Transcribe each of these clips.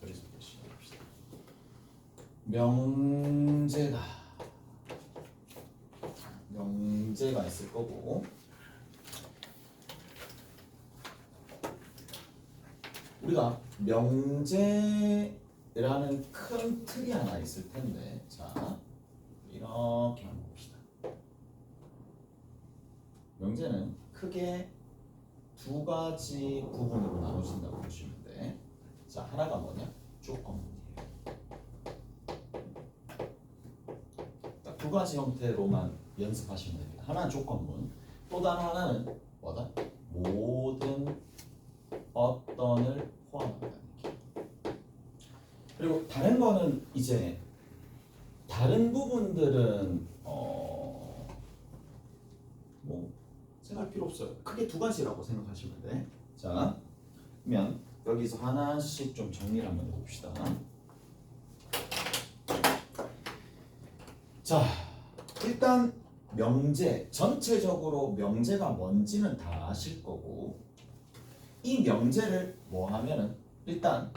여기서부터 시작합시다. 명제가 있을 거고, 우리가 명제라는 큰 틀이 하나 있을 텐데, 자 이렇게 한번 봅시다. 명제는 크게 두 가지 부분으로 나눠진다고 보시면 돼. 자, 하나가 뭐냐? 조건문이에요. 딱 두 가지 형태로만 연습하시면 됩니다. 하나는 조건문, 또 다른 하나는 뭐다? 모든 어떤을 포함한다는 얘기. 그리고 다른 거는 이제 다른 부분들은 뭐 생각할 필요 없어요. 크게 두 가지라고 생각하시면 돼. 자, 그러면 여기서 하나씩 좀 정리를 한번 해봅시다. 자, 일단 명제, 전체적으로 명제가 뭔지는 다 아실 거고, 이 명제를 뭐 하면은 일단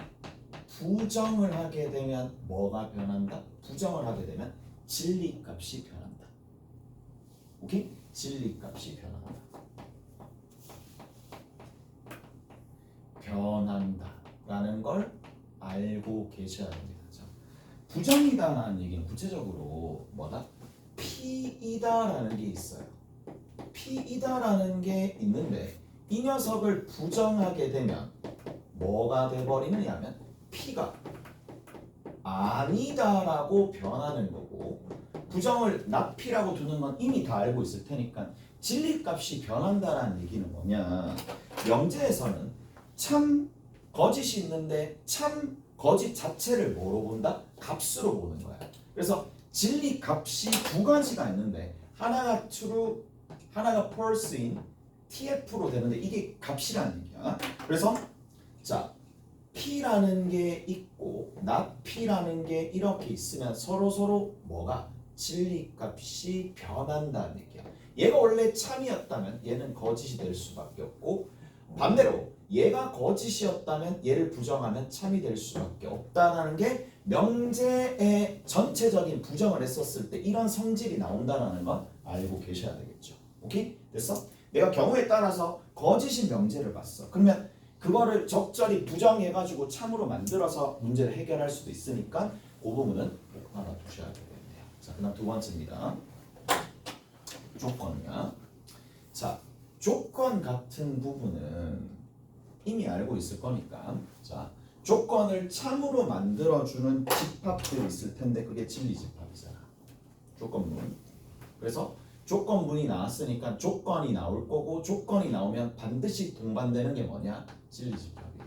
부정을 하게 되면 뭐가 변한다? 부정을 하게 되면 진리값이 변한다. 오케이? 진리값이 변한다. 변한다라는 걸 알고 계셔야 됩니다. 자, 부정이다라는 얘기는 구체적으로 뭐다? P이다라는 게 있어요. P이다라는 게 있는데 이 녀석을 부정하게 되면 뭐가 돼버리느냐면 P가 아니다라고 변하는 거고, 부정을 나P라고 두는 건 이미 다 알고 있을 테니까 진리값이 변한다라는 얘기는 뭐냐, 명제에서는 참 거짓이 있는데 참 거짓 자체를 뭐로 본다? 값으로 보는 거야. 그래서 진리값이 두 가지가 있는데 하나가 true, 하나가 false인 TF로 되는데 이게 값이라는 얘기야. 그래서 자, P라는 게 있고 not P라는 게 이렇게 있으면 서로 뭐가? 진리값이 변한다는 얘기야. 얘가 원래 참이었다면 얘는 거짓이 될 수밖에 없고, 반대로 얘가 거짓이었다면 얘를 부정하면 참이 될 수밖에 없다는 게 명제의 전체적인 부정을 했었을 때 이런 성질이 나온다는 건 알고 계셔야 되겠죠. 오케이? 됐어? 내가 경우에 따라서 거짓인 명제를 봤어. 그러면 그거를 적절히 부정해가지고 참으로 만들어서 문제를 해결할 수도 있으니까 그 부분은 꼭 알아두셔야 되겠네요. 자, 그다음 두 번째입니다. 조건이야. 자, 조건 같은 부분은 이미 알고 있을 거니까, 자, 조건을 참으로 만들어주는 집합들이 있을 텐데 그게 진리 집합이잖아. 조건문. 그래서 조건문이 나왔으니까 조건이 나올 거고, 조건이 나오면 반드시 동반되는 게 뭐냐? 진리 집합이에요.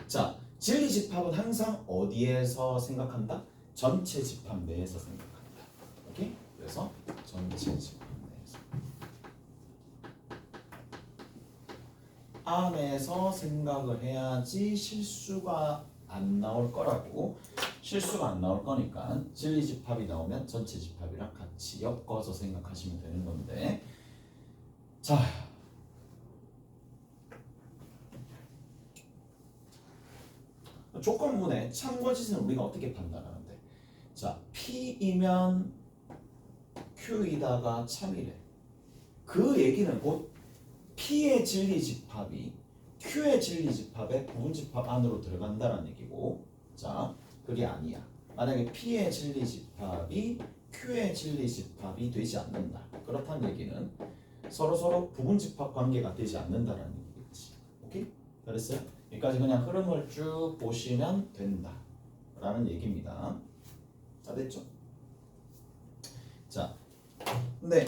자, 진리 집합은 항상 어디에서 생각한다? 전체 집합 내에서 생각한다. 오케이? 그래서 전체 집합 내에서 안에서 생각을 해야지 실수가 안 나올 거라고. 실수가 안 나올 거니까 진리 집합이 나오면 전체 집합이랑 같이 엮어서 생각하시면 되는 건데, 자, 조건문의 참거짓은 우리가 어떻게 판단하는데, 자, P이면 Q이다가 참이래. 그 얘기는 곧 P의 진리 집합이 Q의 진리 집합의 부분 집합 안으로 들어간다는 얘기고, 자, 그게 아니야. 만약에 P의 진리 집합이 Q의 진리 집합이 되지 않는다. 그렇다는 얘기는 서로 부분 집합 관계가 되지 않는다라는 얘기겠지. 오케이? 그랬어요? 여기까지 그냥 흐름을 쭉 보시면 된다 라는 얘기입니다. 다 됐죠? 자, 근데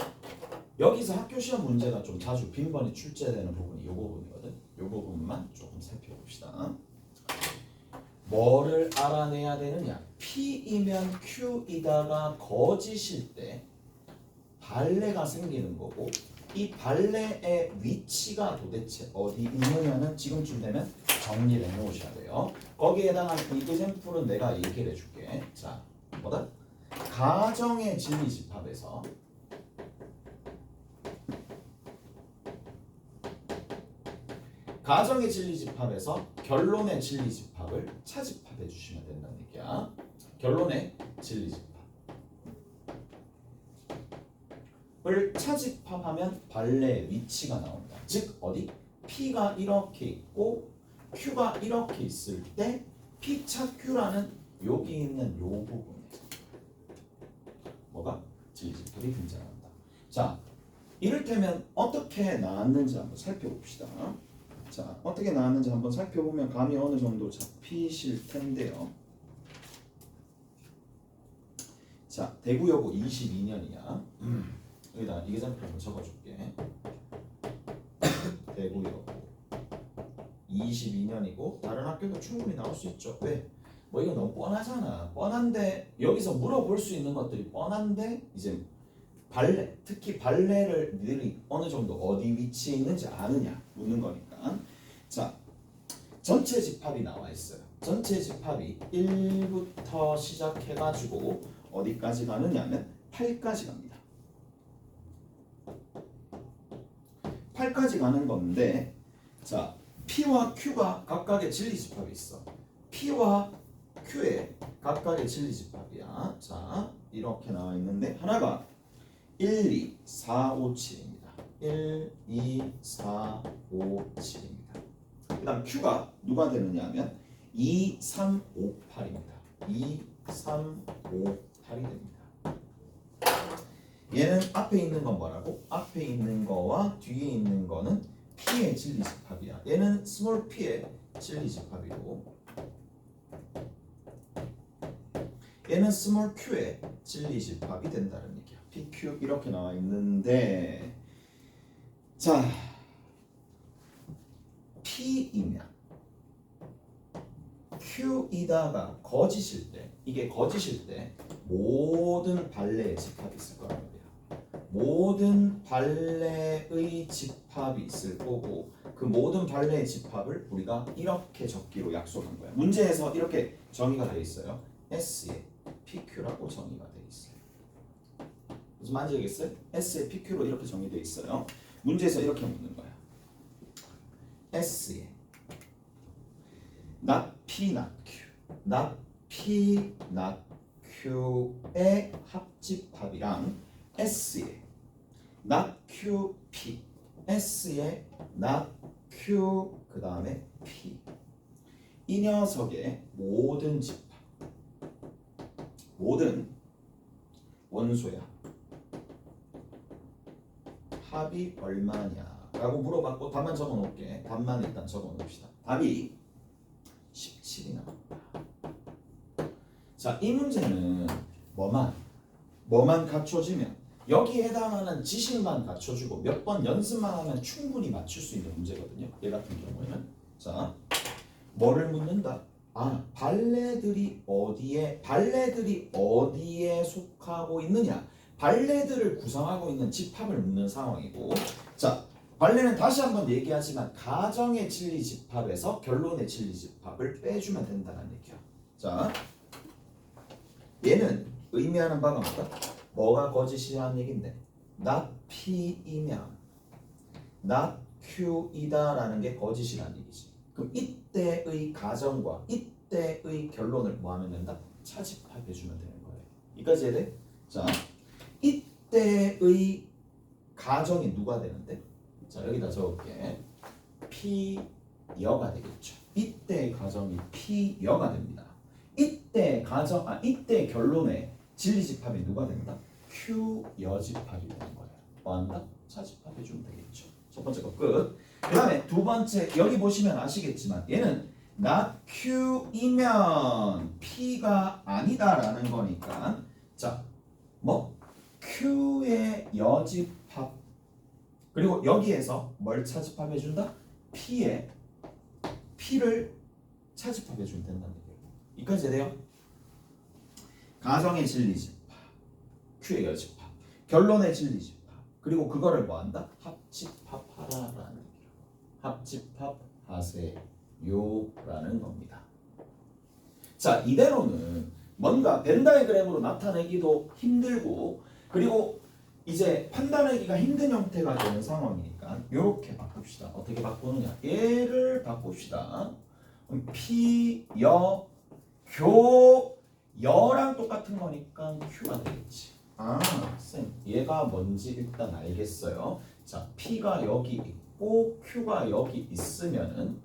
여기서 학교 시험 문제가 좀 자주 빈번히 출제되는 부분이 이 부분이거든. 이 부분만 조금 살펴봅시다. 뭐를 알아내야 되느냐? P이면 Q이다가 거짓일 때 발레가 생기는 거고, 이 발레의 위치가 도대체 어디 있느냐는 지금쯤 되면 정리를 해놓으셔야 돼요. 거기에 해당한 이그샘플은 내가 얘기를 해줄게. 자, 뭐다? 가정의 진리 집합에서 가정의 진리집합에서 결론의 진리집합을 차집합해 주시면 된다는 얘기야. 결론의 진리집합을 차집합하면 발레의 위치가 나온다. 즉 어디? P가 이렇게 있고 Q가 이렇게 있을 때 P 차 Q라는 여기 있는 요 부분에 뭐가? 진리집합이 등장한다. 자, 이를테면 어떻게 나왔는지 한번 살펴봅시다. 자, 어떻게 나왔는지 한번 살펴보면 감이 어느 정도 잡히실 텐데요. 자, 대구여고 22년이야. 여기다 이계산표 한번 적어줄게. 대구여고 22년이고 다른 학교도 충분히 나올 수 있죠. 왜? 뭐 이거 너무 뻔하잖아. 뻔한데 여기서 물어볼 수 있는 것들이 뻔한데 이제 발레, 특히 발레를 니들이 어느 정도 어디 위치에 있는지 아느냐 묻는 거니까. 자, 전체 집합이 나와 있어요. 전체 집합이 1부터 시작해가지고 어디까지 가느냐면 8까지 갑니다. 8까지 가는 건데, 자, P와 Q가 각각의 진리집합이 있어. P와 Q의 각각의 진리집합이야. 자, 이렇게 나와 있는데 하나가 1, 2, 4, 5, 7입니다. 1, 2, 4, 5, 7입니다. 그 다음 Q가 누가 되느냐 하면 2, 3, 5, 8입니다. 2, 3, 5, 8이 됩니다. 얘는 앞에 있는 건 뭐라고? 앞에 있는 거와 뒤에 있는 거는 P의 진리집합이야. 얘는 스몰 p의 진리집합이고 얘는 스몰 q의 진리집합이 된다는 얘기야. PQ 이렇게 나와 있는데, 자, P이면 Q이다가 거짓일 때, 이게 거짓일 때 모든 발레의 집합이 있을 거란 말이야. 모든 발레의 집합이 있을 거고 그 모든 발레의 집합을 우리가 이렇게 적기로 약속한 거야. 문제에서 이렇게 정의가 되어 있어요. S에 PQ라고 정의가 되어 있어요. 무슨 말인지 알겠어요? S에 PQ로 이렇게 정의되어 있어요. 문제에서 이렇게 묻는 거야. S에 not P not Q, not P not Q의 합집합이랑 S의 not Q P, S의 not Q 그 다음에 P, 이 녀석의 모든 집합, 모든 원소야 합이 얼마냐 라고 물어봤고 답만 적어 놓을게. 답만 일단 적어 놓읍시다. 답이 17이 나옵니다. 자, 이 문제는 뭐만 갖춰지면, 여기에 해당하는 지식만 갖춰주고 몇 번 연습만 하면 충분히 맞출 수 있는 문제거든요. 얘 같은 경우에는. 자, 뭐를 묻는다? 아, 발레들이 어디에 속하고 있느냐, 발레들을 구성하고 있는 집합을 묻는 상황이고, 자, 발레는 다시 한번 얘기하지만 가정의 진리 집합에서 결론의 진리 집합을 빼주면 된다는 얘기야. 자, 얘는 의미하는 바가 뭐가 거짓이라는 얘긴데, not P이면 not Q이다라는 게 거짓이라는 얘기지. 그럼 이때의 가정과 이때의 결론을 뭐 하면 된다? 차집합해주면 되는 거예요. 이까지 해야 돼? 자, 이때의 가정이 누가 되는데? 자, 여기다 적을게. P여가 되겠죠. 이때의 가정이 P여가 됩니다. 이때 결론의 진리집합이 누가 된다? Q여집합이 되는 거예요. 뭐 한다? 차집합해주면 되겠죠. 첫 번째 거 끝. 그 다음에 두 번째, 여기 보시면 아시겠지만 얘는 not Q이면 P가 아니다라는 거니까, 자, 뭐? Q의 여집합, 그리고 여기에서 뭘 차집합해준다? P를 차집합해주면 된다는 얘기예요. 이까지 돼요? 가정의 진리집합, Q의 여집합, 결론의 진리집합, 그리고 그거를 뭐한다? 합집합하라라는 얘기예요. 합집합하세요라는 겁니다. 자, 이대로는 뭔가 벤 다이그램으로 나타내기도 힘들고, 그리고 이제 판단하기가 힘든 형태가 되는 상황이니까 되니까 이렇게 바꿉시다. 어떻게 바꾸느냐? 얘를 바꿉시다. 그럼 P, 여, 교, 여랑 똑같은 거니까 Q가 되겠지. 아, 쌤, 얘가 뭔지 일단 알겠어요. 자, P가 여기 있고 Q가 여기 있으면은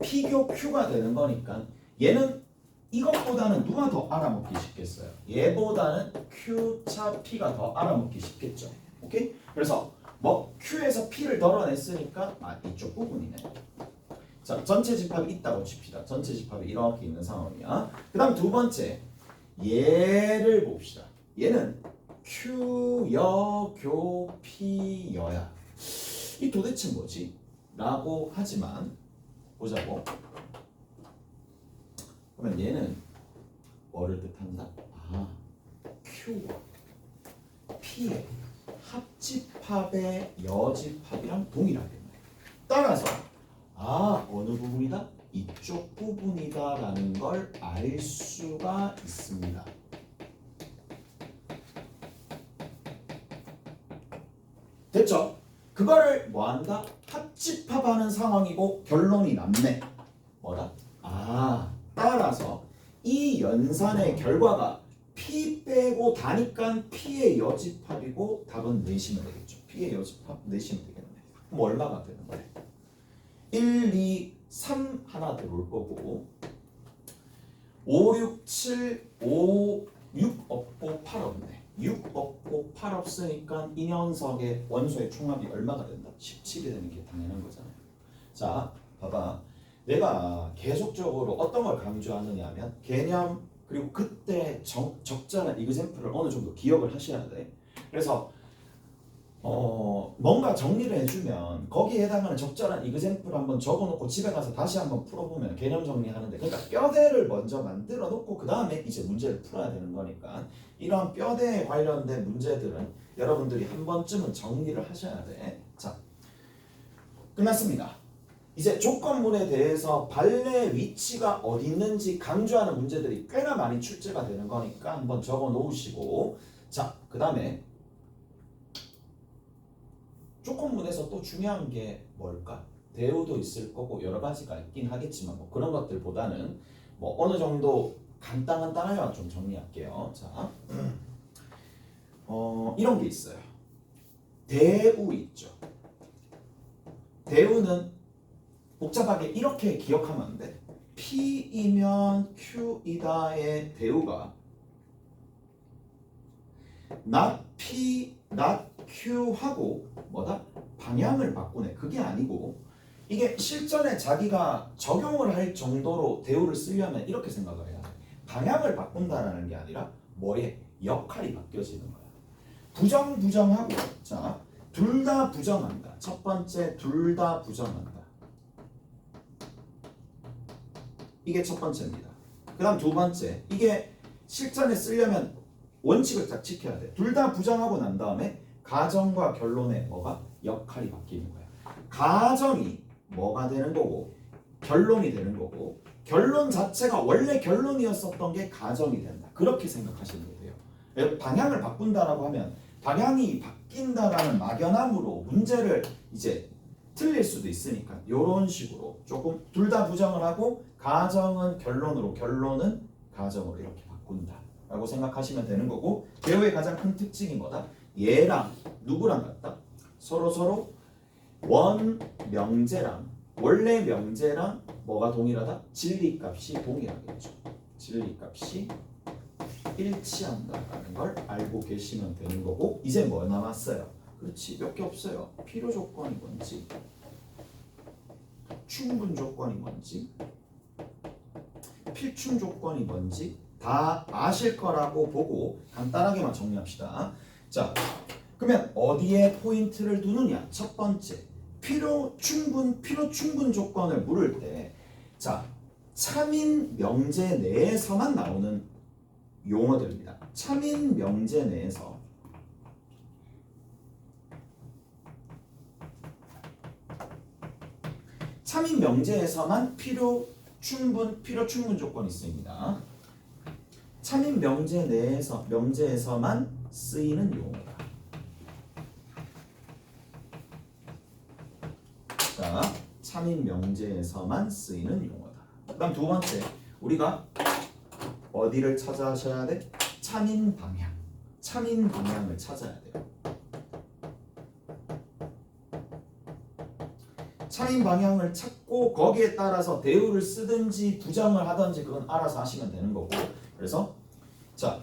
P교 Q가 되는 거니까 얘는 이것보다는 누가 더 알아먹기 쉽겠어요? 얘보다는 Q차 P가 더 알아먹기 쉽겠죠. 오케이? 그래서 뭐 Q에서 P를 덜어냈으니까 이쪽 부분이네. 자, 전체 집합이 있다고 칩시다. 전체 집합이 이렇게 있는 상황이야. 그 다음 두 번째 얘를 봅시다. 얘는 Q, 여, 교, P, 여야. 이 도대체 뭐지? 라고 하지만 보자고. 그러면 얘는 뭐를 뜻한다? Q와 P의 합집합의 여집합이랑 동일하겠네. 따라서 어느 부분이다? 이쪽 부분이다라는 걸 알 수가 있습니다. 됐죠? 그거를 뭐한다? 합집합하는 상황이고 결론이 남네. 뭐다? 따라서 이 연산의 결과가 P 빼고 다니까 P의 여집합이고 답은 내시면 되겠죠. P의 여집합 내시면 되겠네. 그럼 얼마가 되는 거야? 1, 2, 3 하나 들어올 거고 5, 6, 7, 5, 6 없고 8 없네. 6 없고 8 없으니까 이 녀석의 원소의 총합이 얼마가 된다? 17이 되는 게 당연한 거잖아요. 자, 봐봐. 내가 계속적으로 어떤 걸 강조하느냐 하면 개념 그리고 그때 적절한 이그샘플을 어느 정도 기억을 하셔야 돼. 그래서 뭔가 정리를 해주면 거기에 해당하는 적절한 이그샘플을 한번 적어놓고 집에 가서 다시 한번 풀어보면 개념 정리하는데, 그러니까 뼈대를 먼저 만들어 놓고 그 다음에 이제 문제를 풀어야 되는 거니까 이런 뼈대에 관련된 문제들은 여러분들이 한 번쯤은 정리를 하셔야 돼. 자, 끝났습니다. 이제 조건문에 대해서 발레 위치가 어디 있는지 강조하는 문제들이 꽤나 많이 출제가 되는 거니까 한번 적어 놓으시고, 자, 그 다음에 조건문에서 또 중요한 게 뭘까? 대우도 있을 거고 여러 가지가 있긴 하겠지만 뭐 그런 것들보다는 뭐 어느 정도 간단한 단어만 좀 정리할게요. 자, 이런 게 있어요. 대우 있죠. 대우는 복잡하게 이렇게 기억하면 안 돼. P이면 Q이다의 대우가 not P, not Q하고 뭐다? 방향을 바꾸네. 그게 아니고 이게 실전에 자기가 적용을 할 정도로 대우를 쓰려면 이렇게 생각을 해야 돼. 방향을 바꾼다라는 게 아니라 뭐에 역할이 바뀌어지는 거야. 부정하고 자, 둘 다 부정한다. 첫 번째 둘 다 부정한다. 이게 첫 번째입니다. 그 다음 두 번째, 이게 실전에 쓰려면 원칙을 딱 지켜야 돼. 둘 다 부정하고 난 다음에 가정과 결론의 뭐가? 역할이 바뀌는 거야. 가정이 뭐가 되는 거고 결론이 되는 거고, 결론 자체가 원래 결론이었었던 게 가정이 된다. 그렇게 생각하시는 거예요. 방향을 바꾼다라고 하면 방향이 바뀐다라는 막연함으로 문제를 이제 틀릴 수도 있으니까 이런 식으로 조금 둘 다 부정을 하고 가정은 결론으로 결론은 가정으로 이렇게 바꾼다 라고 생각하시면 되는 거고, 대우의 가장 큰 특징이 뭐다? 얘랑 누구랑 같다? 서로 원 명제랑 원래 명제랑 뭐가 동일하다? 진리값이 동일하겠죠. 진리값이 일치한다라는 걸 알고 계시면 되는 거고, 이제 뭐 남았어요? 그렇지, 몇 개 없어요. 필요 조건이 뭔지, 충분 조건이 뭔지, 필충 조건이 뭔지 다 아실 거라고 보고 간단하게만 정리합시다. 자, 그러면 어디에 포인트를 두느냐? 첫 번째, 필요 충분 조건을 물을 때, 자, 차민 명제 내에서만 나오는 용어들입니다. 차민 명제 내에서 차민 명제에서만 필요 충분 조건이 쓰입니다. 차민 명제 내에서 명제에서만 쓰이는 용어다. 자, 참인 명제에서만 쓰이는 용어다. 그다음 두 번째, 우리가 어디를 찾아셔야 돼? 참인 방향. 참인 방향을 찾아야 돼요. 참인 방향을 찾고 거기에 따라서 대우를 쓰든지 부정을 하든지 그건 알아서 하시면 되는 거고. 그래서 자,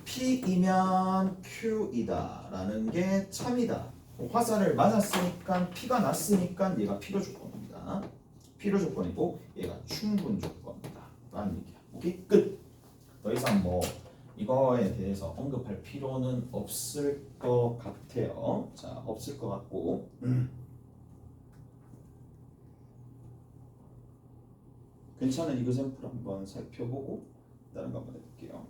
P이면 Q이다 라는 게 참이다. 화살을 맞았으니까 P가 났으니까 얘가 필요 조건입니다. 필요 조건이고 얘가 충분 조건이다 라는 얘기야. 오케이? 끝. 더 이상 뭐 이거에 대해서 언급할 필요는 없을 것 같아요. 자, 없을 것 같고 괜찮은 이그샘플 한번 살펴보고 다른 거 한번 해볼게요.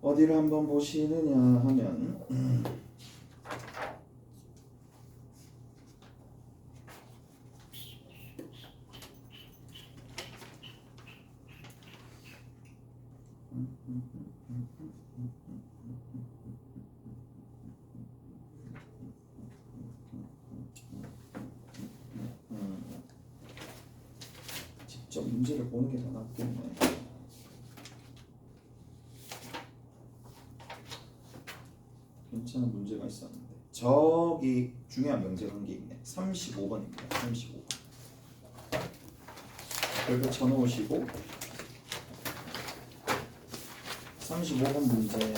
어디를 한번 보시느냐 하면 직접 문제를 보는 게 더 낫겠네. 괜찮은 문제가 있었는데 저기 중요한 명제가 한 게 있네. 35번입니다. 35번. 별표 쳐놓으시고 35번 문제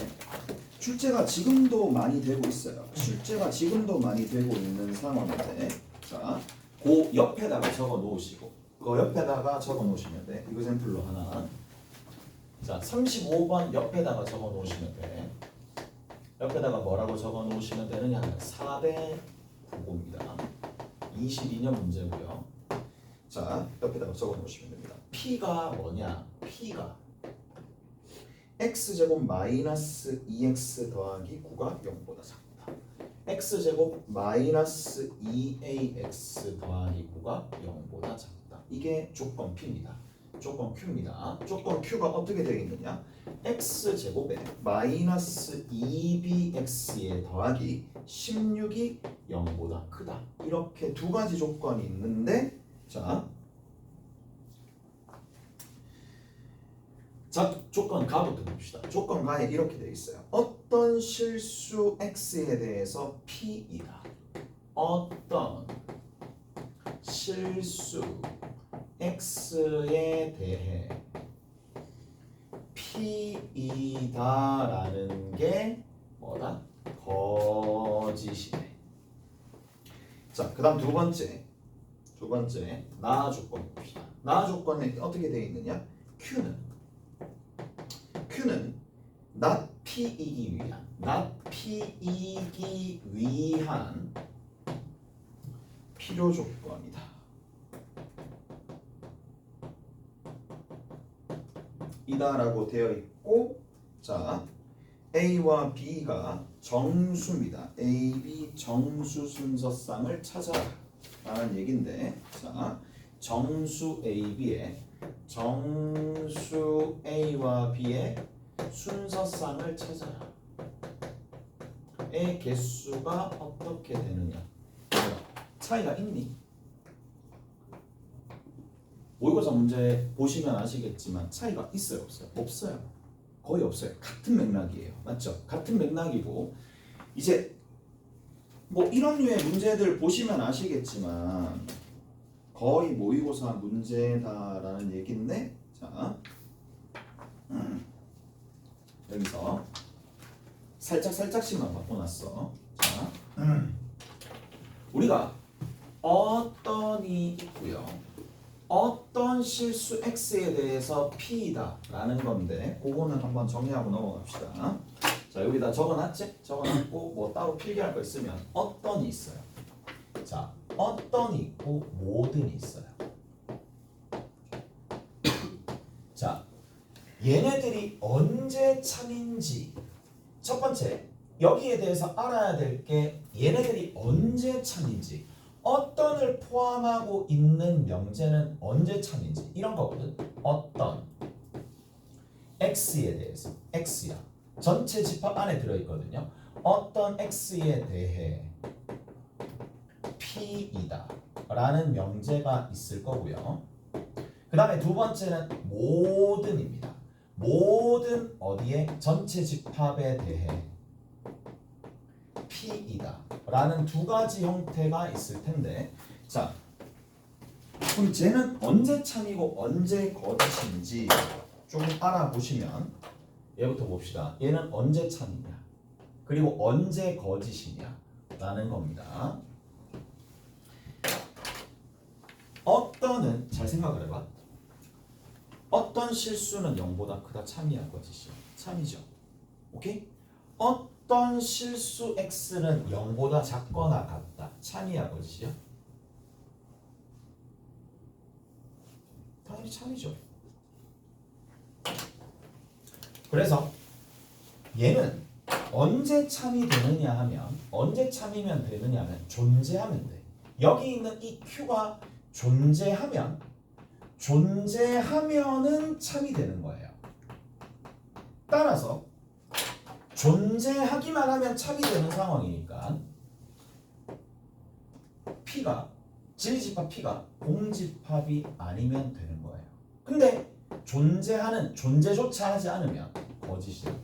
출제가 지금도 많이 되고 있어요. 출제가 지금도 많이 되고 있는 상황인데 자, 그 옆에다가 적어 놓으시고 그 옆에다가 적어 놓으시면 돼. 이그샘플로 하나. 자, 35번 옆에다가 적어 놓으시면 돼. 옆에다가 뭐라고 적어 놓으시면 되느냐 하면 409고입니다. 22년 문제고요. 자, 옆에다가 적어 놓으시면 됩니다. P가 뭐냐? P가 x제곱 마이너스 2x 더하기 9가 0보다 작다. x제곱 마이너스 2ax 더하기 9가 0보다 작다. 이게 조건 P입니다. 조건 Q입니다. 조건 Q가 어떻게 되어 있느냐? x제곱에 마이너스 2bx에 더하기 16이 0보다 크다. 이렇게 두 가지 조건이 있는데 자, 조건 가부터 봅시다. 조건 가에 이렇게 되어 있어요. 어떤 실수 x에 대해서 p이다. 어떤 실수 x에 대해 p이다라는 게 뭐다? 거짓이네. 자, 그다음 두 번째 나 조건 봅시다. 나 조건에 어떻게 되어 있느냐? Q는 not P이기 위한 필요 조건이다. 이다라고 되어 있고 자, A와 B가 정수입니다. A, B 정수 순서쌍을 찾아라 라는 얘긴데 자, 정수 A, B의 정수 A와 B의 순서쌍을 찾아라. 의 개수가 어떻게 되느냐? 차이가 있니? 모의고사 문제 보시면 아시겠지만 차이가 있어요, 없어요? 없어요. 거의 없어요. 같은 맥락이에요. 맞죠? 같은 맥락이고 이제 뭐 이런 류의 문제들 보시면 아시겠지만 거의 모의고사 문제다라는 얘기인데 자, 여기서 살짝씩만 바꿔놨어. 자, 우리가 어떤이 있고요. 어떤 실수 x에 대해서 p이다 라는 건데 그거는 한번 정리하고 넘어갑시다. 자, 여기다 적어놨지? 적어놨고 뭐 따로 필기할 거 있으면 어떤이 있어요. 자, 어떤이 있고 모든이 있어요. 자, 얘네들이 언제 참인지 첫 번째 여기에 대해서 알아야 될 게 얘네들이 언제 참인지 어떤을 포함하고 있는 명제는 언제 참인지 이런 거거든. 어떤 x에 대해서 x야 전체 집합 안에 들어있거든요. 어떤 x에 대해 p이다 라는 명제가 있을 거고요. 그 다음에 두 번째는 모든입니다. 모든 어디에 전체 집합에 대해 p이다 라는 두 가지 형태가 있을 텐데, 자 그럼 쟤는 언제 참이고 언제 거짓인지 좀 알아보시면, 얘부터 봅시다. 얘는 언제 참이냐 그리고 언제 거짓이냐 라는 겁니다. 어떤은 잘 생각을 해봐. 어떤 실수는 0보다 크다. 참이야 거짓이야? 참이죠. 오케이? 어떤 실수 x는 0보다 작거나 같다. 참이야 거짓이야? 당연히 참이죠. 그래서 얘는 언제 참이 되느냐 하면, 언제 참이면 되느냐 하면 존재하면 돼. 여기 있는 이 q가 존재하면은 참이 되는 거예요. 따라서 존재하기만 하면 참이 되는 상황이니까 p가 진리집합 p가 공집합이 아니면 되는 거예요. 근데 존재하는 존재조차 하지 않으면 거짓이에요.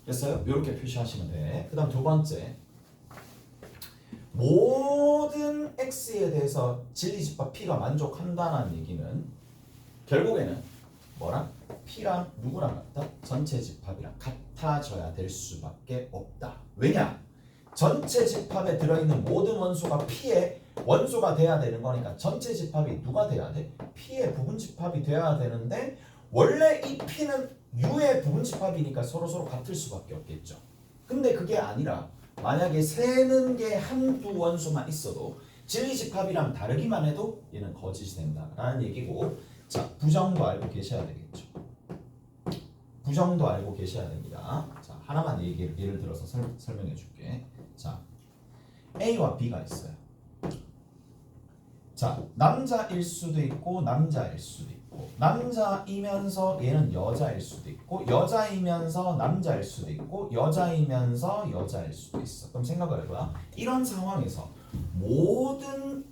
됐어요? 이렇게 표시하시면 돼. 그 다음 두 번째, 모든 x에 대해서 진리집합 p가 만족한다는 얘기는 결국에는 뭐랑? p랑 누구랑 같다? 전체 집합이랑 같아져야 될 수밖에 없다. 왜냐? 전체 집합에 들어있는 모든 원소가 p의 원소가 돼야 되는 거니까 전체 집합이 누가 돼야 돼? p의 부분 집합이 돼야 되는데, 원래 이 p는 u의 부분 집합이니까 서로 같을 수밖에 없겠죠. 근데 그게 아니라 만약에 세는 게 한두 원소만 있어도 진리 집합이랑 다르기만 해도 얘는 거짓이 된다라는 얘기고, 자 부정도 알고 계셔야 되겠죠. 부정도 알고 계셔야 됩니다. 자 하나만 예를 들어서 설명해 줄게. 자 A와 B가 있어요. 자 남자일 수도 있고 남자일 수도 있고, 남자이면서 얘는 여자일 수도 있고, 여자이면서 남자일 수도 있고, 여자이면서 여자일 수도 있어. 그럼 생각을 해봐. 이런 상황에서 모든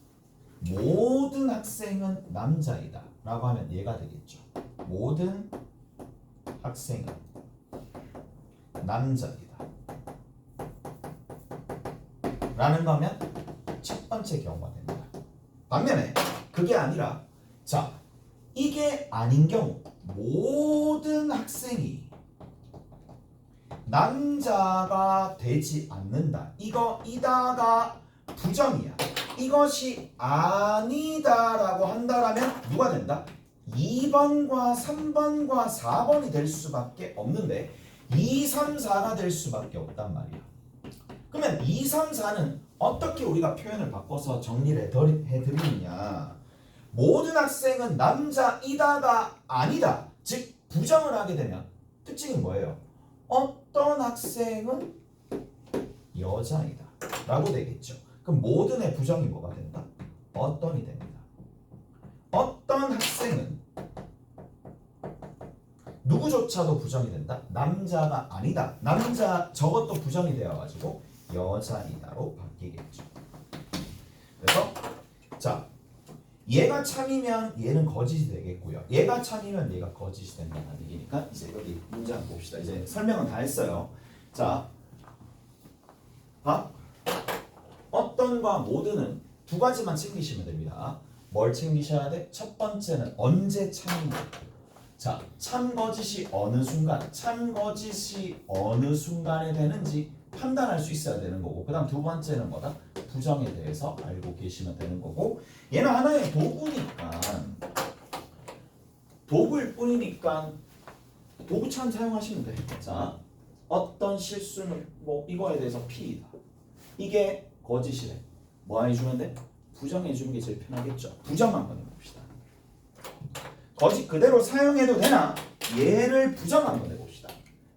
학생은 남자이다 라고 하면 얘가 되겠죠. 모든 학생은 남자이다 라는 거면 첫 번째 경우가 됩니다. 반면에 그게 아니라, 자 이게 아닌 경우, 모든 학생이 남자가 되지 않는다. 이다가 부정이야. 이것이 아니다라고 한다라면 누가 된다? 2번과 3번과 4번이 될 수밖에 없는데 2, 3, 4가 될 수밖에 없단 말이야. 그러면 2, 3, 4는 어떻게 우리가 표현을 바꿔서 정리를 해드리느냐? 모든 학생은 남자이다가 아니다. 즉 부정을 하게 되면 특징이 뭐예요? 어떤 학생은 여자이다 라고 되겠죠. 그럼 모든의 부정이 뭐가 된다? 어떤이 됩니다. 어떤 학생은 누구조차도 부정이 된다? 남자가 아니다. 저것도 부정이 되어가지고 여자이다로 바뀌겠죠. 그래서 자 얘가 참이면 얘는 거짓이 되겠고요. 얘가 참이면 얘가 거짓이 된다는 얘기니까 이제 여기 문제 한번 봅시다. 이제 설명은 다 했어요. 자, 봐. 어떤과 모든은 두 가지만 챙기시면 됩니다. 뭘 챙기셔야 돼? 첫 번째는 언제 참이냐. 자, 참거짓이 어느 순간에 되는지 판단할 수 있어야 되는 거고, 그 다음 두 번째는 뭐다? 부정에 대해서 알고 계시면 되는 거고, 얘는 하나의 도구일 뿐이니까 도구참 사용하시면 돼. 자, 어떤 실수는 뭐 이거에 대해서 P이다. 이게 거짓이래. 뭐 해주면 돼? 부정해주는 게 제일 편하겠죠. 부정 한번 해봅시다. 거짓 그대로 사용해도 되나? 얘를 부정 한번 해봅시다.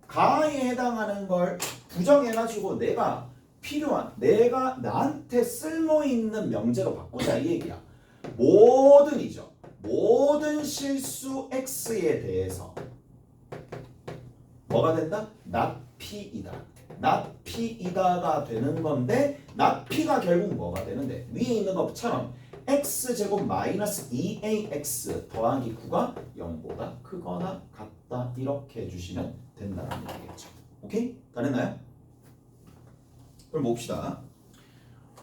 가에 해당하는 걸 부정해가지고 내가 나한테 쓸모있는 명제로 바꾸자 이 얘기야. 모든이죠. 모든 실수 x에 대해서 뭐가 된다? not p이다. not p이다가 되는 건데 not p가 결국 뭐가 되는데 위에 있는 것처럼 x제곱 마이너스 2ax 더하기 9가 0보다 크거나 같다 이렇게 해주시면 된다는 얘기겠죠. 오케이? 다 됐나요? 그럼 봅시다.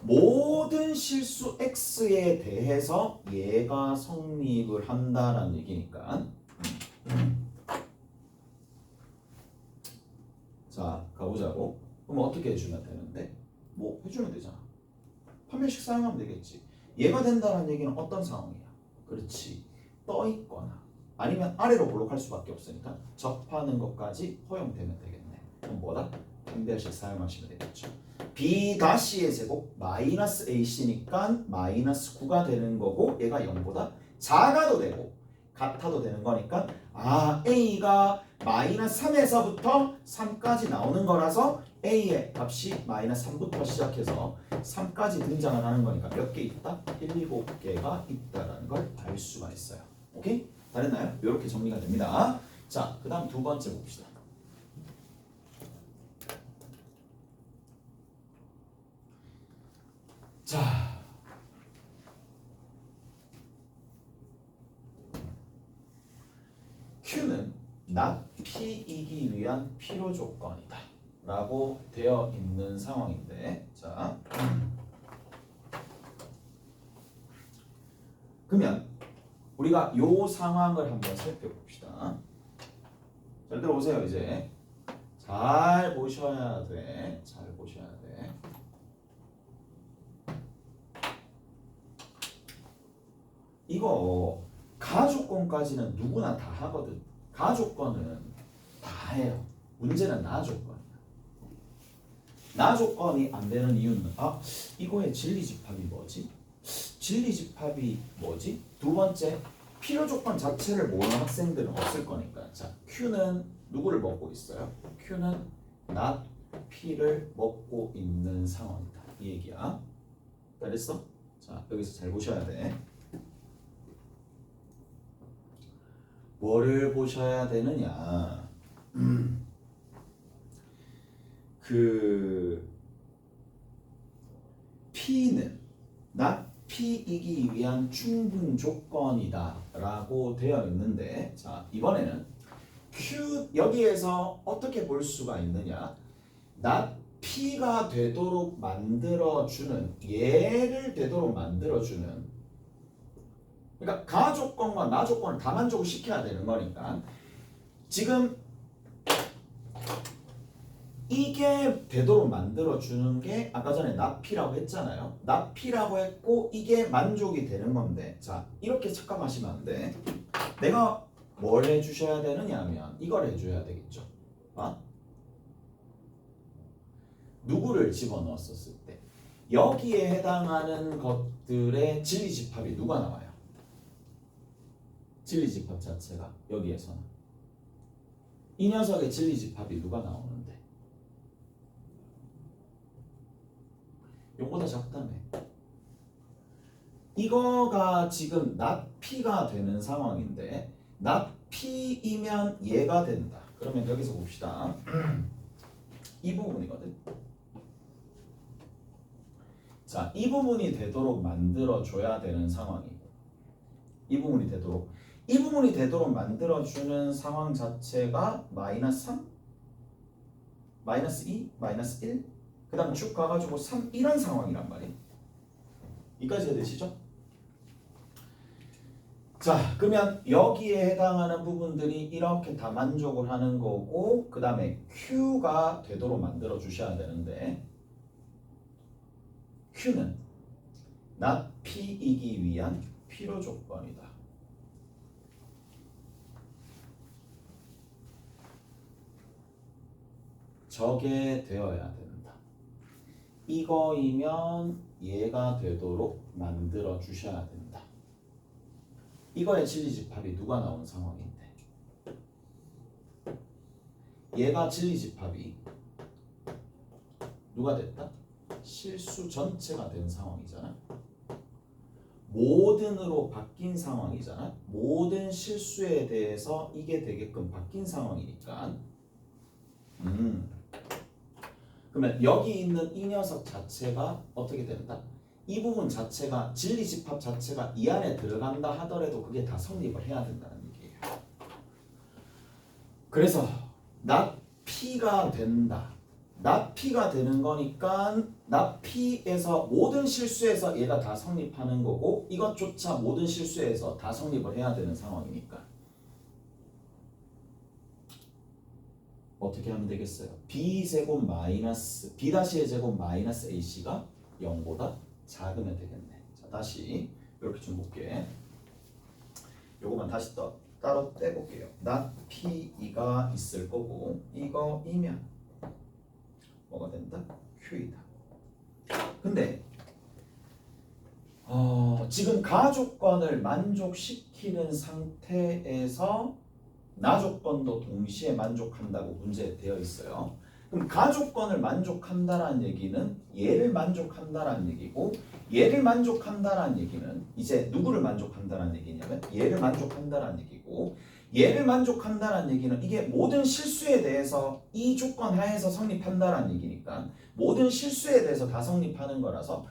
모든 실수 x에 대해서 얘가 성립을 한다라는 얘기니까 자 가보자고. 그럼 어떻게 해주면 되는데? 뭐 해주면 되잖아. 판별식 사용하면 되겠지. 얘가 된다는 얘기는 어떤 상황이야? 그렇지. 떠 있거나 아니면 아래로 볼록할 수밖에 없으니까 접하는 것까지 허용되면 되겠네. 그럼 뭐다? 판별식 사용하시면 되겠죠. b-의 제곱 마이너스 ac니까 마이너스 9가 되는 거고 얘가 0보다 작아도 되고 같아도 되는 거니까 a가 마이너스 3에서부터 3까지 나오는 거라서 a의 값이 마이너스 3부터 시작해서 3까지 등장을 하는 거니까 몇 개 있다? 7개가 있다라는 걸 알 수가 있어요. 오케이? 다 됐나요? 이렇게 정리가 됩니다. 자, 그 다음 두 번째 봅시다. 자, Q는 not P이기 위한 필요 조건이다 라고 되어 있는 상황인데 자 그러면 우리가 요 상황을 한번 살펴봅시다. 잘 들어보세요. 이제 잘 보셔야 돼. 잘 보셔야 돼. 이거 가조건까지는 누구나 다 하거든. 가조건은 다 해요. 문제는 나조건이야. 나조건이 안 되는 이유는 이거의 진리집합이 뭐지? 진리집합이 뭐지? 두 번째 필요조건 자체를 모르는 학생들은 없을 거니까 자 Q는 누구를 먹고 있어요? Q는 not P를 먹고 있는 상황이다. 이 얘기야. 알겠어? 자 여기서 잘 보셔야 돼. 뭐를 보셔야 되느냐? 그 P는 not P이기 위한 충분 조건이다 라고 되어 있는데 자 이번에는 Q 여기에서 어떻게 볼 수가 있느냐? not P가 되도록 만들어주는 얘를 되도록 만들어주는 그러니까 가조건과 나조건을 다 만족을 시켜야 되는 거니까 지금 이게 되도록 만들어주는 게 아까 전에 not-P라고 했잖아요. not-P라고 했고 이게 만족이 되는 건데 자 이렇게 착각하시면 안 돼. 내가 뭘 해주셔야 되느냐 하면 이걸 해줘야 되겠죠. 누구를 집어넣었을 때 여기에 해당하는 것들의 진리집합이 누가 나와요? 진리집합 자체가 여기에서는 이 녀석의 진리집합이 누가 나오는데 요거보다 작다며. 이거가 지금 not P가 되는 상황인데 not P이면 얘가 된다. 그러면 여기서 봅시다. 이 부분이거든. 자, 이 부분이 되도록 만들어줘야 되는 상황이고 이 부분이 되도록 만들어주는 상황 자체가 마이너스 3, 마이너스 2, 마이너스 1 그 다음 쭉 가가지고 3 이런 상황이란 말이에요. 이까지가 되시죠? 자 그러면 여기에 해당하는 부분들이 이렇게 다 만족을 하는 거고 그 다음에 Q가 되도록 만들어 주셔야 되는데 Q는 not P이기 위한 필요 조건이다. 저게 되어야 된다. 이거이면 얘가 되도록 만들어 주셔야 된다. 이거의 진리집합이 누가 나온 상황인데 얘가 진리집합이 누가 됐다? 실수 전체가 된 상황이잖아. 모든으로 바뀐 상황이잖아. 모든 실수에 대해서 이게 되게끔 바뀐 상황이니까 그러면 여기 있는 이 녀석 자체가 어떻게 된다? 이 부분 자체가 진리집합 자체가 이 안에 들어간다 하더라도 그게 다 성립을 해야 된다는 얘기예요. 그래서 납P가 된다. 납P가 되는 거니까 납P에서 모든 실수에서 얘가 다 성립하는 거고 이것조차 모든 실수에서 다 성립을 해야 되는 상황이니까 어떻게 하면 되겠어요? B제곱 마이너스 B의 제곱 마이너스 AC가 0보다 작으면 되겠네. 자, 다시 이렇게 좀 볼게. 요거만 다시 따로 떼볼게요. 납 P가 있을 거고 이거이면 뭐가 된다? Q이다. 근데 지금 가조건을 만족시키는 상태에서 나조건도 동시에 만족한다고 문제에 되어 있어요. 그럼 가조건을 만족한다라는 얘기는 얘를 만족한다라는 얘기고 얘를 만족한다라는 얘기는 이제 누구를 만족한다라는 얘기냐면 얘를 만족한다라는 얘기고 얘를 만족한다라는 얘기는 이게 모든 실수에 대해서 이 조건 하에서 성립한다라는 얘기니까 모든 실수에 대해서 다 성립하는 거라서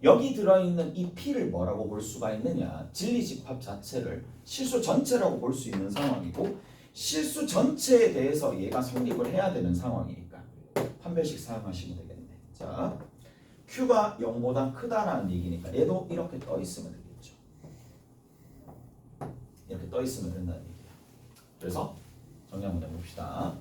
여기 들어있는 이 P를 뭐라고 볼 수가 있느냐? 진리집합 자체를 실수 전체라고 볼 수 있는 상황이고 실수 전체에 대해서 얘가 성립을 해야 되는 상황이니까 판별식 사용하시면 되겠네. 자, Q가 0보다 크다라는 얘기니까 얘도 이렇게 떠 있으면 되겠죠. 이렇게 떠 있으면 된다는 얘기야. 그래서 정리 한번 해봅시다.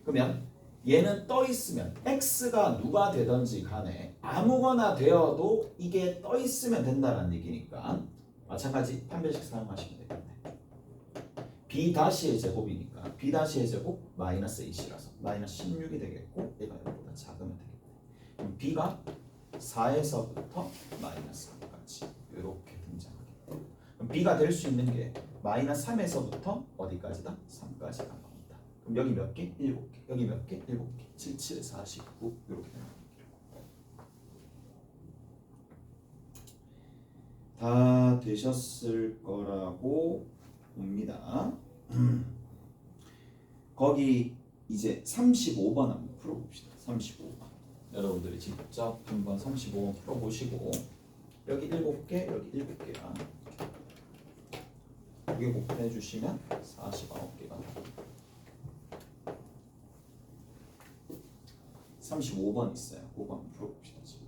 그러면 얘는 떠 있으면 x가 누가 되든지 간에 아무거나 되어도 이게 떠 있으면 된다는 얘기니까 마찬가지 판별식 사용하시면 되겠네. b-의 제곱이니까 b-의 제곱 마이너스 ac라서 마이너스 16이 되겠고 얘가 이거보다 작으면 되겠네. 그럼 b가 4에서부터 마이너스 3까지 이렇게 등장하겠고 그럼 b가 될 수 있는 게 마이너스 3에서부터 어디까지다? 3까지가 나온다. 그럼 여기 몇 개? 7개. 여기 몇 개? 7개. 7, 7, 49 이렇게 되는 거죠. 다 되셨을 거라고 봅니다. 거기 이제 35번 한번 풀어봅시다. 35번. 여러분들이 직접 한번 35번 풀어보시고 여기 7개, 여기 7개야. 여기 곱해 주시면 49개가 나옵니다. 35번 있어요. 그거 한번 풀어봅시다. 지금.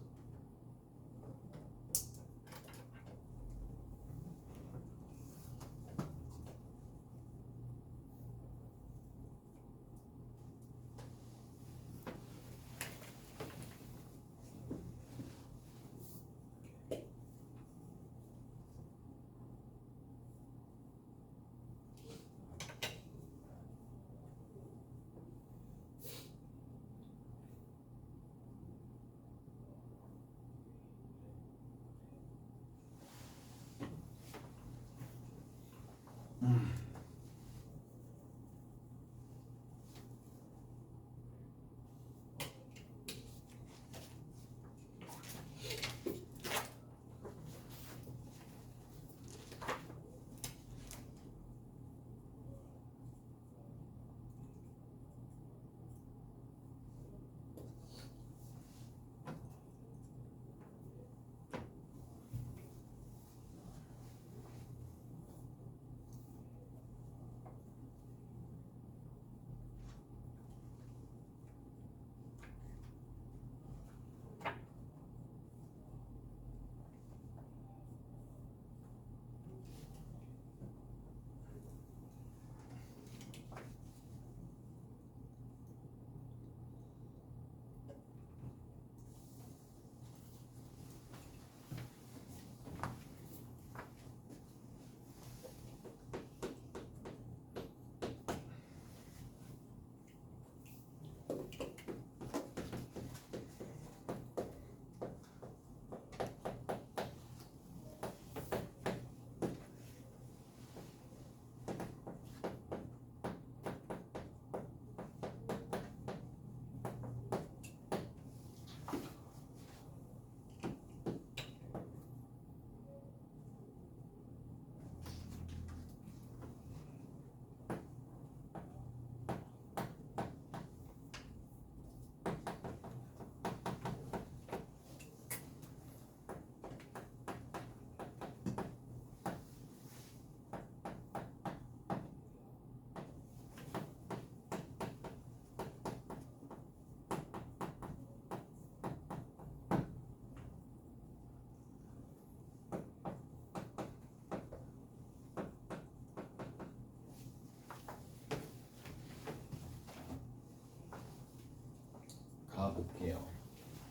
볼게요.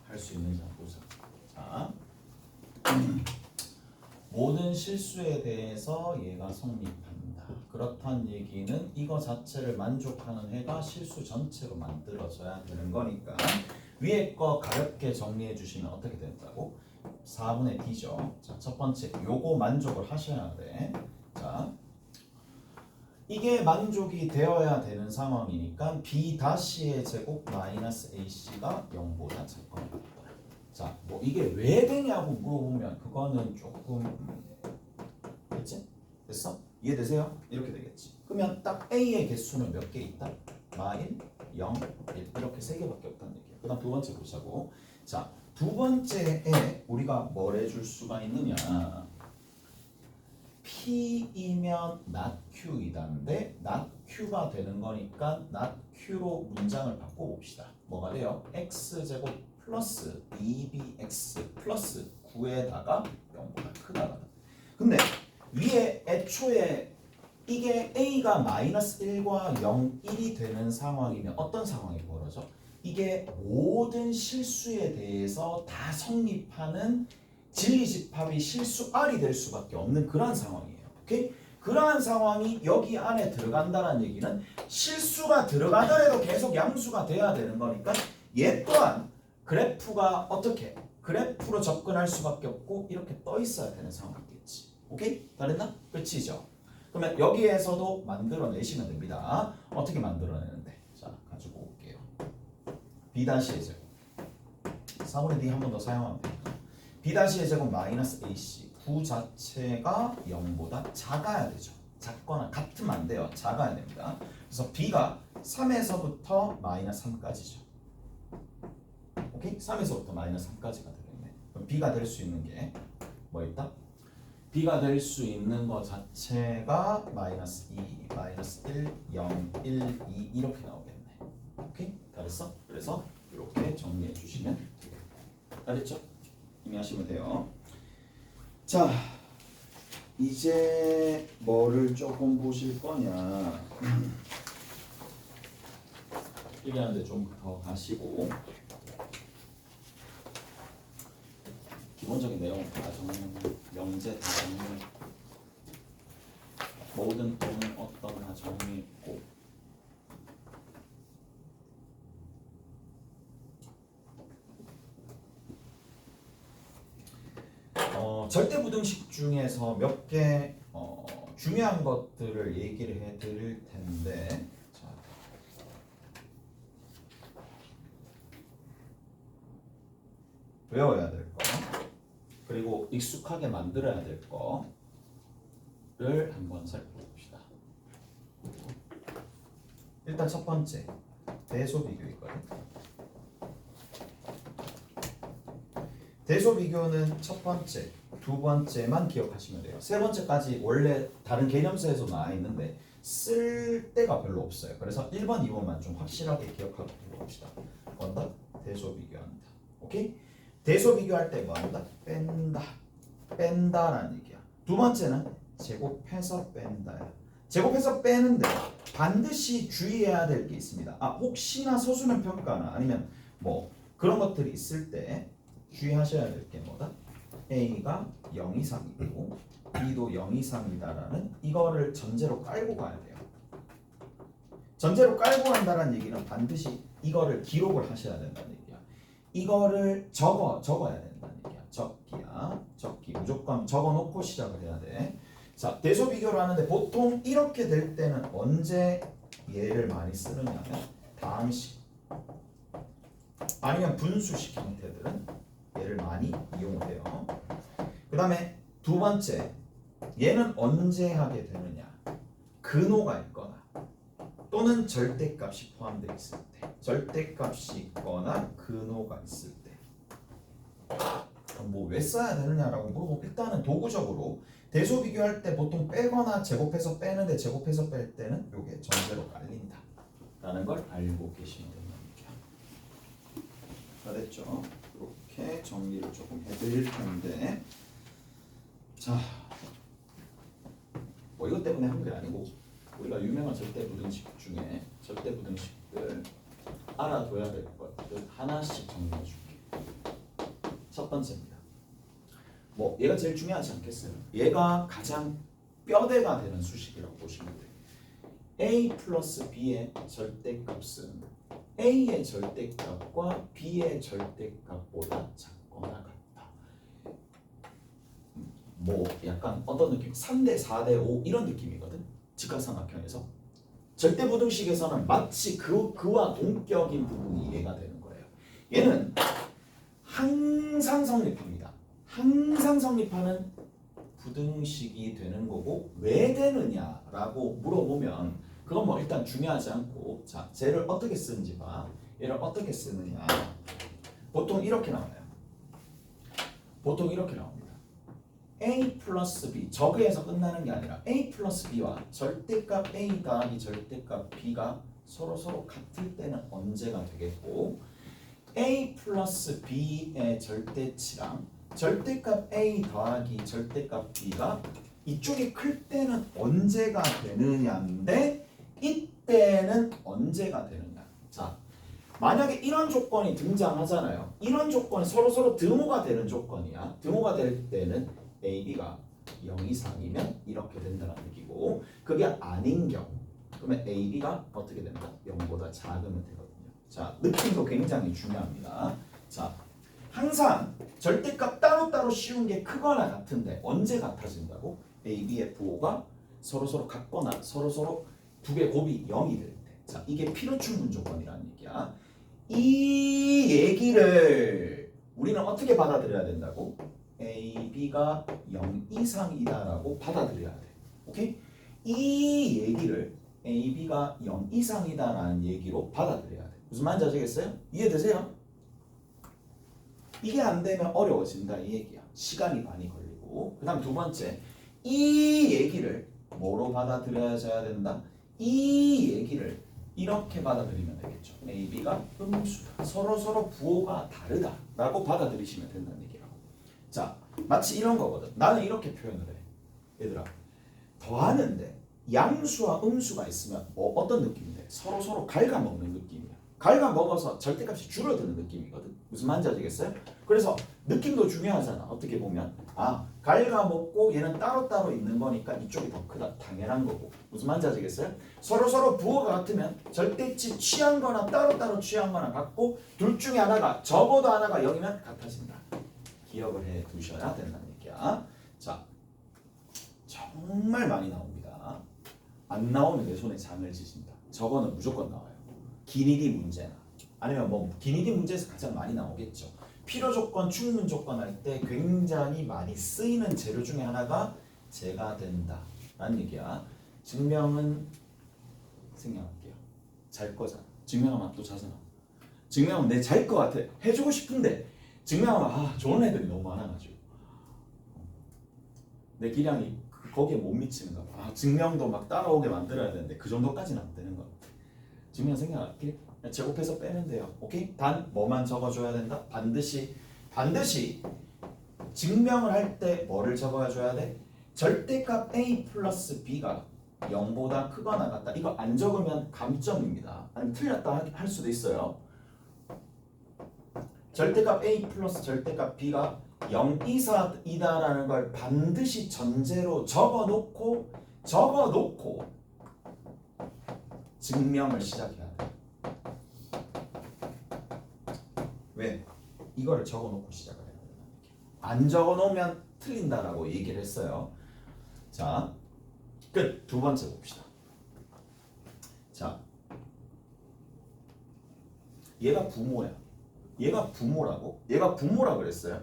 할 수 있는지 한번 보자. 자, 모든 실수에 대해서 얘가 성립한다. 그렇다는 얘기는 이거 자체를 만족하는 해가 실수 전체로 만들어져야 되는 거니까 위에 거 가볍게 정리해 주시면 어떻게 된다고? 4분의 D죠. 자, 첫 번째 요거 만족을 하셔야 돼. 자, 이게 만족이 되어야 되는 상황이니까 B-의 제곱 마이너스 AC가 0보다 작거나. 자, 뭐 이게 왜 되냐고 물어보면 그거는 조금 됐지? 됐어? 이해되세요? 이렇게 되겠지. 그러면 딱 A의 개수는 몇 개 있다? 마일, 0, 1 이렇게 세 개밖에 없다는 얘기야. 그다음 두 번째 보자고. 자, 두 번째에 우리가 뭘 해줄 수가 있느냐? P이면 not Q이다는데 not Q가 되는 거니까 not Q로 문장을 바꿔봅시다. 뭐가 돼요? X제곱 플러스 2bx 플러스 9에다가 0보다 크다. 근데 위에 애초에 이게 A가 마이너스 1과 0, 1이 되는 상황이면 어떤 상황이 벌어져? 이게 모든 실수에 대해서 다 성립하는 진리집합이 실수 R이 될 수밖에 없는 그런 상황이에요. 오케이? 그러한 상황이 여기 안에 들어간다는 얘기는 실수가 들어가더라도 계속 양수가 돼야 되는 거니까 얘 또한 그래프가 어떻게? 그래프로 접근할 수밖에 없고 이렇게 떠 있어야 되는 상황이겠지. 오케이? 다랬나? 끝이죠. 그러면 여기에서도 만들어내시면 됩니다. 어떻게 만들어내는데? 자, 가지고 올게요. B-의 제곱 4분의 D 한 번 더 사용하면 됩니다. B-의 제곱 마이너스 AC 9 자체가 0보다 작아야 되죠. 작거나 같으면 안 돼요. 작아야 됩니다. 그래서 B가 3에서부터 마이너스 3까지죠. 오케이? 3에서부터 마이너스 3까지가 되겠네. 그럼 B가 될 수 있는 게 뭐 있다? B가 될 수 있는 거 자체가 마이너스 2, 마이너스 1, 0, 1, 2 이렇게 나오겠네. 오케이? 잘했어? 그래서 이렇게 정리해 주시면 되겠다. 알겠죠? 이미 하시면 돼요. 자, 이제 뭐를 조금 보실 거냐? 얘기하는데 좀 더 가시고 기본적인 내용 다 정리, 명제 다 정리, 모든 또는 어떤 다 정리했고 절대부등식 중에서 몇 개 중요한 것들을 얘기를 해드릴 텐데 자, 외워야 될 거 그리고 익숙하게 만들어야 될 거를 한번 살펴봅시다. 일단 첫 번째 대소비교이거든. 대소비교는 첫 번째, 두 번째만 기억하시면 돼요. 세 번째까지 원래 다른 개념서에서 나와 있는데 쓸 데가 별로 없어요. 그래서 1번, 2번만 좀 확실하게 기억하고 봅시다. 뭔다? 대소비교한다. 오케이? 대소비교할 때 뭐한다? 뺀다. 뺀다라는 얘기야. 두 번째는 제곱해서 뺀다야. 제곱해서 빼는데 반드시 주의해야 될 게 있습니다. 혹시나 소수는 평가나 아니면 뭐 그런 것들이 있을 때 주의하셔야 될 게 뭐다? A가 0 이상이고 B도 0 이상이다라는 이거를 전제로 깔고 가야 돼요. 전제로 깔고 간다는 얘기는 반드시 이거를 기록을 하셔야 된다는 얘기야. 이거를 적어야 된다는 얘기야. 적기 무조건 적어놓고 시작을 해야 돼. 자, 대소비교를 하는데 보통 이렇게 될 때는 언제 얘를 많이 쓰느냐면 다항식 아니면 분수식 형태들은 얘를 많이 이용해요. 그 다음에 두 번째, 얘는 언제 하게 되느냐? 근호가 있거나 또는 절대값이 포함되어 있을 때, 절대값이 있거나 근호가 있을 때. 뭐 왜 써야 되느냐라고 물어보면 일단은 도구적으로 대소비교할 때 보통 빼거나 제곱해서 빼는데 제곱해서 뺄 때는 이게 전제로 깔린다 라는 걸 알고 계시면 됩니다. 다 됐죠? 이렇게 정리를 조금 해드릴 텐데 자, 뭐 이것 때문에 한 게 아니고 우리가 유명한 절대부등식 중에 절대부등식들 알아둬야 될 것 하나씩 정리해 줄게. 첫 번째입니다. 뭐 얘가 제일 중요하지 않겠어요? 얘가 가장 뼈대가 되는 수식이라고 보시면 돼요. a 플러스 b의 절대값은 a의 절대값과 b의 절대값보다 작거나 같다. 뭐 약간 어떤 느낌? 3대 4대 5 이런 느낌이거든. 직각삼각형에서 절대부등식에서는 마치 그와 동격인 부분이 얘가 되는 거예요. 얘는 항상 성립합니다. 항상 성립하는 부등식이 되는 거고 왜 되느냐라고 물어보면 그건 뭐 일단 중요하지 않고 자 쟤를 어떻게 쓰는지 봐. 얘를 어떻게 쓰느냐. 보통 이렇게 나와요. 보통 이렇게 나옵니다. a 플러스 b 저그에서 끝나는 게 아니라 a 플러스 b와 절대값 a 더하기 절대값 b가 서로 같을 때는 언제가 되겠고 a 플러스 b의 절대치랑 절대값 a 더하기 절대값 b가 이쪽이 클 때는 언제가 되느냐인데 이때는 언제가 되느냐. 자, 만약에 이런 조건이 등장하잖아요. 이런 조건이 서로 등호가 되는 조건이야. 등호가 될 때는 a, b가 0 이상이면 이렇게 된다는 얘기고 그게 아닌 경우 그러면 a, b가 어떻게 된다? 0보다 작으면 되거든요. 자, 느낌도 굉장히 중요합니다. 자, 항상 절대값 따로따로 씌운 게 크거나 같은데 언제 같아진다고? a, b, f, o가 서로 같거나 서로 두 개 곱이 0이 될 때. 자, 이게 필요충분 조건이라는 얘기야. 이 얘기를 우리는 어떻게 받아들여야 된다고? a, b가 0 이상이다라고 받아들여야 돼. 오케이? 이 얘기를 a, b가 0 이상이다라는 얘기로 받아들여야 돼. 무슨 말인지 아시겠어요? 이해되세요? 이게 안 되면 어려워진다 이 얘기야. 시간이 많이 걸리고. 그 다음 두 번째, 이 얘기를 뭐로 받아들여야 된다? 이 얘기를 이렇게 받아들이면 되겠죠. A, B가 음수다. 서로 부호가 다르다 라고 받아들이시면 된다는 얘기라고. 자, 마치 이런 거거든. 나는 이렇게 표현을 해. 얘들아, 더하는데 양수와 음수가 있으면 어떤 느낌인데? 서로 갉아먹는 느낌이야. 갉아먹어서 절대값이 줄어드는 느낌이거든. 무슨 말인지 아시겠어요? 그래서 느낌도 중요하잖아. 어떻게 보면 갉아먹고 얘는 따로따로 있는 거니까 이쪽이 더 크다. 당연한 거고. 무슨 말인지 아시겠어요? 서로 부호가 같으면 절대치 취한 거나 따로따로 취한 거나 같고 둘 중에 하나가 적어도 하나가 0이면 같아진다. 기억을 해 두셔야 된다는 얘기야. 자, 정말 많이 나옵니다. 안 나오면 내 손에 장을 지신다. 저거는 무조건 나와요. 기니디 문제나 아니면 뭐 기니디 문제에서 가장 많이 나오겠죠. 필요 조건, 충분 조건 할 때 굉장히 많이 쓰이는 재료 중에 하나가 제가 된다라는 얘기야. 증명은 생략할게요. 잘 거잖아. 증명하면 또 자잖아. 증명은 내 잘 거 같아. 해주고 싶은데 증명하면 좋은 애들이 너무 많아가지고 내 기량이 거기에 못 미치는가 봐. 증명도 막 따라오게 만들어야 되는데 그 정도까지는 안 되는 것 같아. 증명 생략할게. 제곱해서 빼면 돼요. 오케이? 단 뭐만 적어줘야 된다? 반드시 증명을 할 때 뭐를 적어줘야 돼? 절대값 a 플러스 b가 0보다 크거나 같다. 이거 안 적으면 감점입니다. 아니면 틀렸다 할 수도 있어요. 절대값 a 플러스 절대값 b가 0 이상이다라는 걸 반드시 전제로 적어놓고 증명을 시작해야 돼. 왜? 이거를 적어놓고 시작을 해야 된다는 얘기야. 안 적어놓으면 틀린다라고 얘기를 했어요. 자, 끝. 두 번째 봅시다. 자, 얘가 부모야. 얘가 부모라고? 얘가 부모라 그랬어요.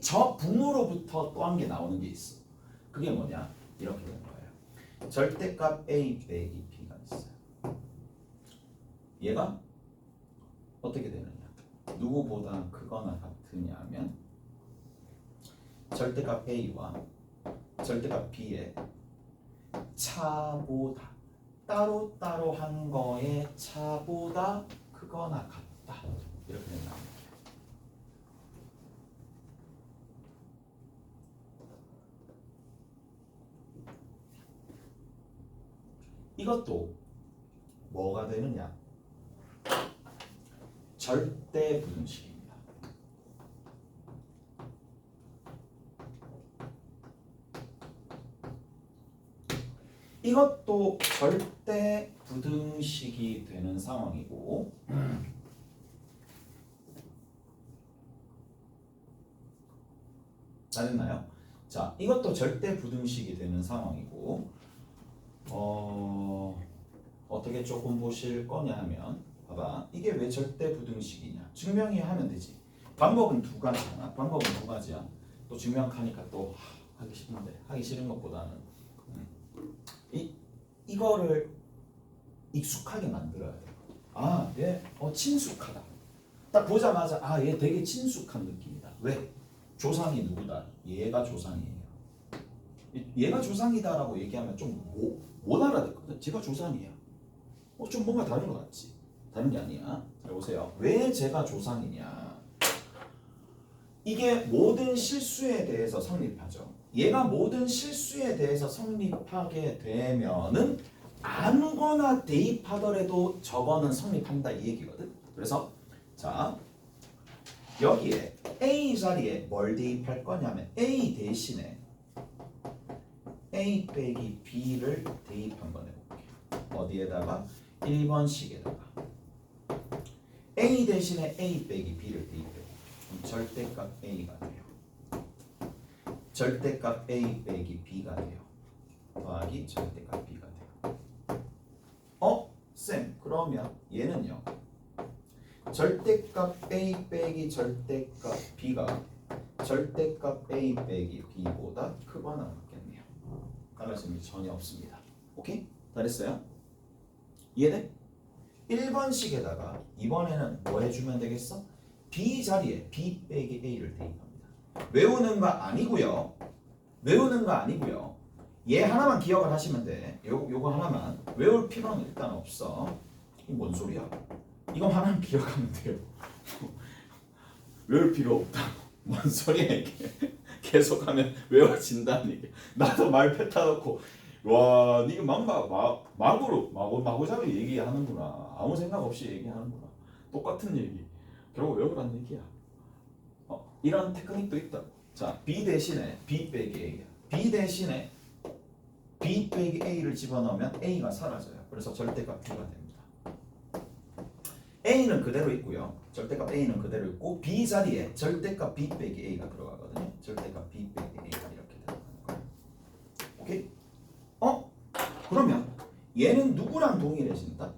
저 부모로부터 또 한 개 나오는 게 있어. 그게 뭐냐? 이렇게 되는 거예요. 절대값 a 빼기 b가 있어요. 얘가 어떻게 되느냐? 누구보다 크거나 같으냐면 절대값 a와 절대값 b의 차보다 따로따로 한 거의 차보다 크거나 같다. 이렇게 된다. 이것도 뭐가 되느냐? 절대 부등식입니다. 이것도 절대 부등식이 되는 상황이고 다 됐나요? 자, 이것도 절대 부등식이 되는 상황이고 어떻게 조금 보실 거냐 하면 봐봐. 이게 왜 절대 부등식이냐? 증명이 하면 되지. 방법은 두 가지야. 방법은 두 가지야. 또 증명하니까 또 하기 싫은데 하기 싫은 것보다는 이거를 익숙하게 만들어야 돼. 아, 얘 친숙하다. 딱 보자마자 아, 얘 되게 친숙한 느낌이다. 왜? 조상이 누구다? 얘가 조상이에요. 얘가 조상이다라고 얘기하면 좀 못 알아듣거든. 제가 조상이야. 좀 뭔가 다른 것 같지? 다른 게 아니야. 잘 보세요. 왜 제가 조상이냐? 이게 모든 실수에 대해서 성립하죠. 얘가 모든 실수에 대해서 성립하게 되면은 아무거나 대입하더라도 저거는 성립한다 이 얘기거든. 그래서 자 여기에 A 자리에 뭘 대입할 거냐면 A 대신에 A 빼기 B를 대입 한번 해볼게. 어디에다가? 1번식에다가 A 대신에 A 빼기 B를 대입해볼게. 절대값 A가 돼요. 절대값 A 빼기 B가 돼요. 더하기 절대값 B가 돼요. 쌤, 그러면 얘는요. 절대값 A 빼기 절대값 B가 절대값 A 빼기 B보다 크거나 같겠네요. 달라짐이 전혀 없습니다. 오케이? 다 됐어요? 이해돼? 1번식에다가 이번에는 뭐 해주면 되겠어? B 자리에 B 빼기 A를 대입합니다. 외우는 거 아니고요. 외우는 거 아니고요. 얘 하나만 기억을 하시면 돼. 요거 하나만. 외울 필요는 일단 없어. 이게 뭔 소리야? 이거 하나만 기억하면 돼요. 외울 필요 없다. 뭔 소리야 이게. 계속하면 외워진다는 얘기. 나도 말 뱉어놓고 와 니가 마구잡이 얘기하는구나. 아무 생각 없이 얘기하는구나. 똑같은 얘기. 결국 외우라는 얘기야. 이런 테크닉도 있다. 자, B 대신에 B 빼기 A야. B 대신에 B 빼기 A를 집어넣으면 A가 사라져요. 그래서 절대값 B가 됩니다. A는 그대로 있고요. 절대값 A는 그대로 있고 B 자리에 절대값 B 빼기 A가 들어가거든요. 절대값 B 빼기 A가 이렇게 들어가는 거예요. 오케이? 그러면 얘는 누구랑 동일해진다?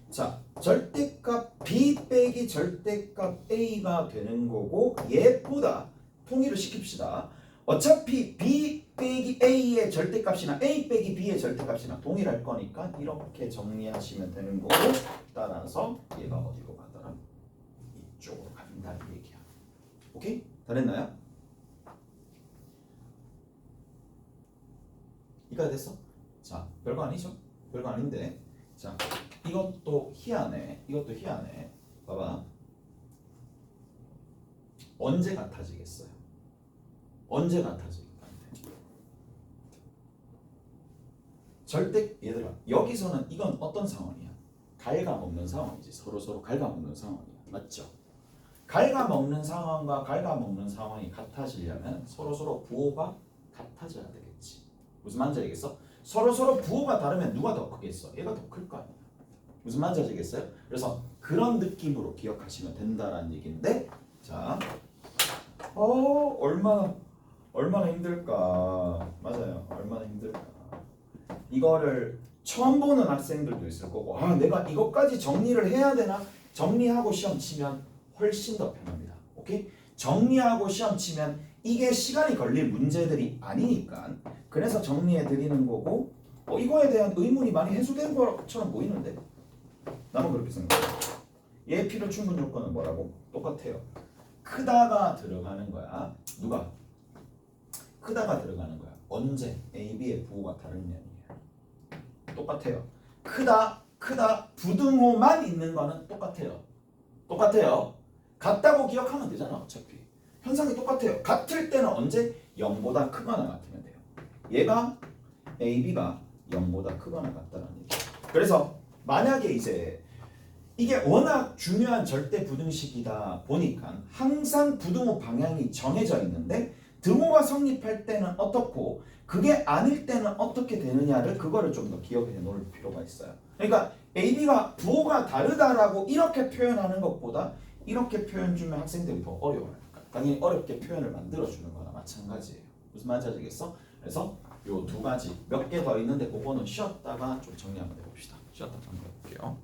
자, 절대값 B 빼기 절대값 A가 되는 거고 얘보다 통일을 시킵시다. 어차피 B 빼기 A의 절대값이나 A 빼기 B의 절대값이나 동일할 거니까 이렇게 정리하시면 되는 거고 따라서 얘가 어디로 가더라? 이쪽으로 간다는 얘기야. 오케이? 다 됐나요? 이까지 됐어? 자, 별거 아니죠? 별거 아닌데 자, 이것도 희한해. 이것도 희한해. 봐봐. 언제 같아지겠어요? 언제 같아질까? 절대 얘들아 여기서는 이건 어떤 상황이야? 갉아먹는 상황이지. 서로 갉아먹는 상황이야. 맞죠? 갉아먹는 상황과 갉아먹는 상황이 같아지려면 서로 부호가 같아져야 되겠지. 무슨 말인지 알겠어? 서로 부호가 다르면 누가 더 크겠어? 얘가 더 클 거 아니야. 무슨 말인지 아시겠어요? 그래서 그런 느낌으로 기억하시면 된다라는 얘기인데 자, 얼마나 힘들까. 맞아요. 얼마나 힘들까. 이거를 처음 보는 학생들도 있을 거고 내가 이것까지 정리를 해야 되나? 정리하고 시험 치면 훨씬 더 편합니다. 오케이? 정리하고 시험 치면 이게 시간이 걸릴 문제들이 아니니까 그래서 정리해 드리는 거고 이거에 대한 의문이 많이 해소된 것처럼 보이는데 나는 그렇게 생각해. 얘 필요 충분 조건은 뭐라고? 똑같아요. 크다가 들어가는 거야. 누가? 크다가 들어가는 거야. 언제? A, B의 부호가 다른 면이에요. 똑같아요. 크다 부등호만 있는 거는 똑같아요. 같다고 기억하면 되잖아. 어차피 현상이 똑같아요. 같을 때는 언제? 0보다 크거나 같으면 돼요. 얘가 A, B가 0보다 크거나 같다는 얘기. 그래서 만약에 이제 이게 워낙 중요한 절대 부등식이다 보니까 항상 부등호 방향이 정해져 있는데 등호가 성립할 때는 어떻고 그게 아닐 때는 어떻게 되느냐를 그거를 좀 더 기억해 놓을 필요가 있어요. 그러니까 AB가 부호가 다르다라고 이렇게 표현하는 것보다 이렇게 표현 주면 학생들이 더 어려워요. 당연히 어렵게 표현을 만들어 주는 거나 마찬가지예요. 무슨 말인지 알겠어? 그래서 요 두 가지 몇 개 더 있는데 그거는 쉬었다가 좀 정리 한번 해봅시다. 쉬었다 정리해 볼게요.